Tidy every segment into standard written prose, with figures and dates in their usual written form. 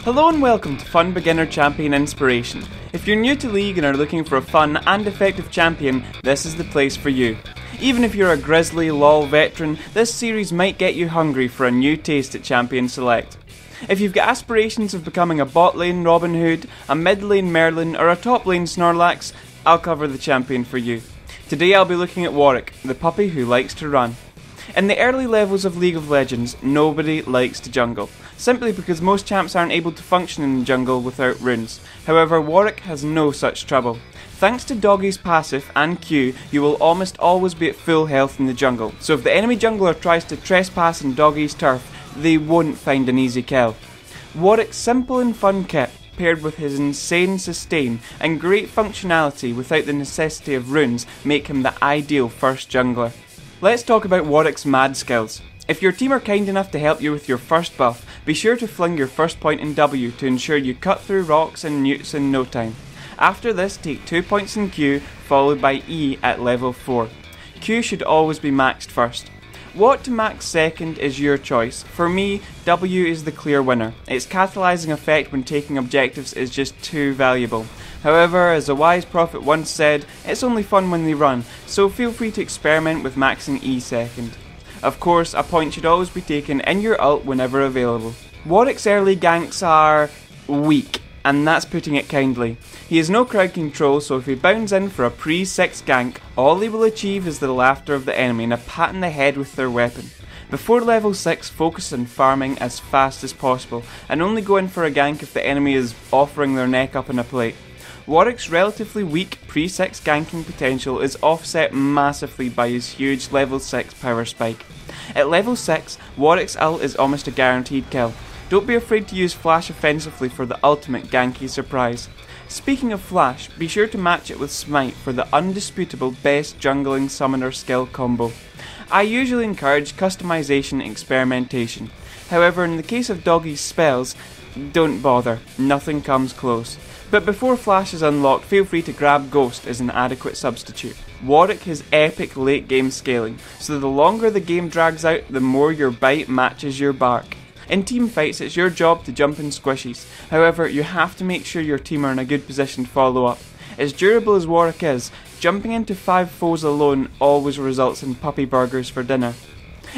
Hello and welcome to Fun Beginner Champion Inspiration. If you're new to League and are looking for a fun and effective champion, this is the place for you. Even if you're a grizzly LoL veteran, this series might get you hungry for a new taste at Champion Select. If you've got aspirations of becoming a bot lane Robin Hood, a mid lane Merlin or a top lane Snorlax, I'll cover the champion for you. Today I'll be looking at Warwick, the puppy who likes to run. In the early levels of League of Legends, nobody likes to jungle, simply because most champs aren't able to function in the jungle without runes. However, Warwick has no such trouble. Thanks to Doggy's passive and Q, you will almost always be at full health in the jungle, so if the enemy jungler tries to trespass on Doggy's turf, they won't find an easy kill. Warwick's simple and fun kit, paired with his insane sustain and great functionality without the necessity of runes, make him the ideal first jungler. Let's talk about Warwick's mad skills. If your team are kind enough to help you with your first buff, be sure to fling your first point in W to ensure you cut through rocks and newts in no time. After this, take 2 points in Q, followed by E at level 4. Q should always be maxed first. What to max second is your choice. For me, W is the clear winner. Its catalysing effect when taking objectives is just too valuable. However, as a wise prophet once said, it's only fun when they run, so feel free to experiment with maxing E second. Of course, a point should always be taken in your ult whenever available. Warwick's early ganks are weak, and that's putting it kindly. He has no crowd control, so if he bounds in for a pre-6 gank, all he will achieve is the laughter of the enemy and a pat in the head with their weapon. Before level 6, focus on farming as fast as possible, and only go in for a gank if the enemy is offering their neck up in a plate. Warwick's relatively weak pre-6 ganking potential is offset massively by his huge level 6 power spike. At level 6, Warwick's ult is almost a guaranteed kill. Don't be afraid to use Flash offensively for the ultimate ganky surprise. Speaking of Flash, be sure to match it with Smite for the undisputable best jungling summoner skill combo. I usually encourage customization and experimentation. However, in the case of Doggy's spells, don't bother, nothing comes close. But before Flash is unlocked, feel free to grab Ghost as an adequate substitute. Warwick has epic late game scaling, so the longer the game drags out, the more your bite matches your bark. In team fights, it's your job to jump in squishies. However, you have to make sure your team are in a good position to follow up. As durable as Warwick is, jumping into 5 foes alone always results in puppy burgers for dinner.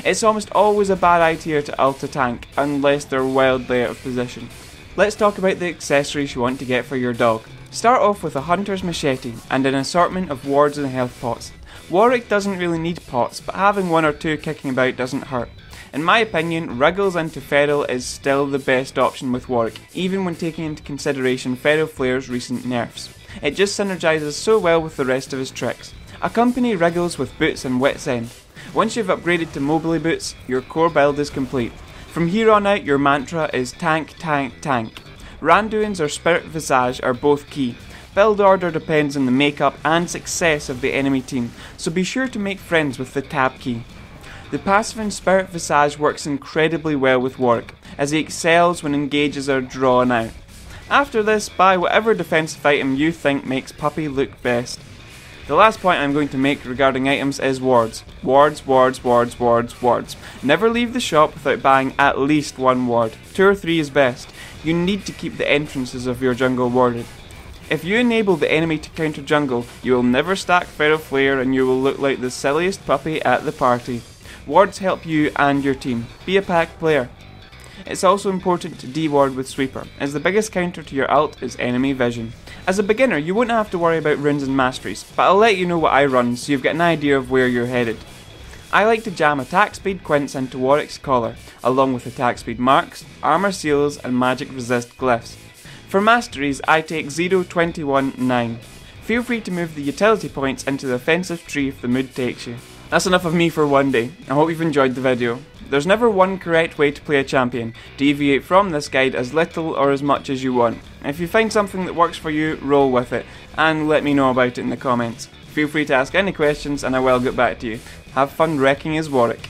It's almost always a bad idea to ult a tank, unless they're wildly out of position. Let's talk about the accessories you want to get for your dog. Start off with a hunter's machete and an assortment of wards and health pots. Warwick doesn't really need pots, but having 1 or 2 kicking about doesn't hurt. In my opinion, Wriggles into Feral is still the best option with Warwick, even when taking into consideration Feral Flare's recent nerfs. It just synergizes so well with the rest of his tricks. Accompany Wriggles with Boots and Wit's End. Once you've upgraded to Mobility Boots, your core build is complete. From here on out, your mantra is tank, tank, tank. Randuin's or Spirit Visage are both key. Build order depends on the makeup and success of the enemy team, so be sure to make friends with the tab key. The passive in Spirit Visage works incredibly well with Warwick, as he excels when engages are drawn out. After this, buy whatever defensive item you think makes Puppy look best. The last point I'm going to make regarding items is wards. Wards, wards, wards, wards, wards. Never leave the shop without buying at least 1 ward. 2 or 3 is best. You need to keep the entrances of your jungle warded. If you enable the enemy to counter jungle, you will never stack Feral Flare and you will look like the silliest puppy at the party. Wards help you and your team. Be a pack player. It's also important to de-ward with Sweeper, as the biggest counter to your ult is enemy vision. As a beginner, you won't have to worry about runes and masteries, but I'll let you know what I run so you've got an idea of where you're headed. I like to jam attack speed Quints into Warwick's collar, along with attack speed marks, armor seals and magic resist glyphs. For masteries, I take 0, 21, 9. Feel free to move the utility points into the offensive tree if the mood takes you. That's enough of me for one day. I hope you've enjoyed the video. There's never one correct way to play a champion. Deviate from this guide as little or as much as you want. If you find something that works for you, roll with it, and let me know about it in the comments. Feel free to ask any questions and I will get back to you. Have fun wrecking as Warwick.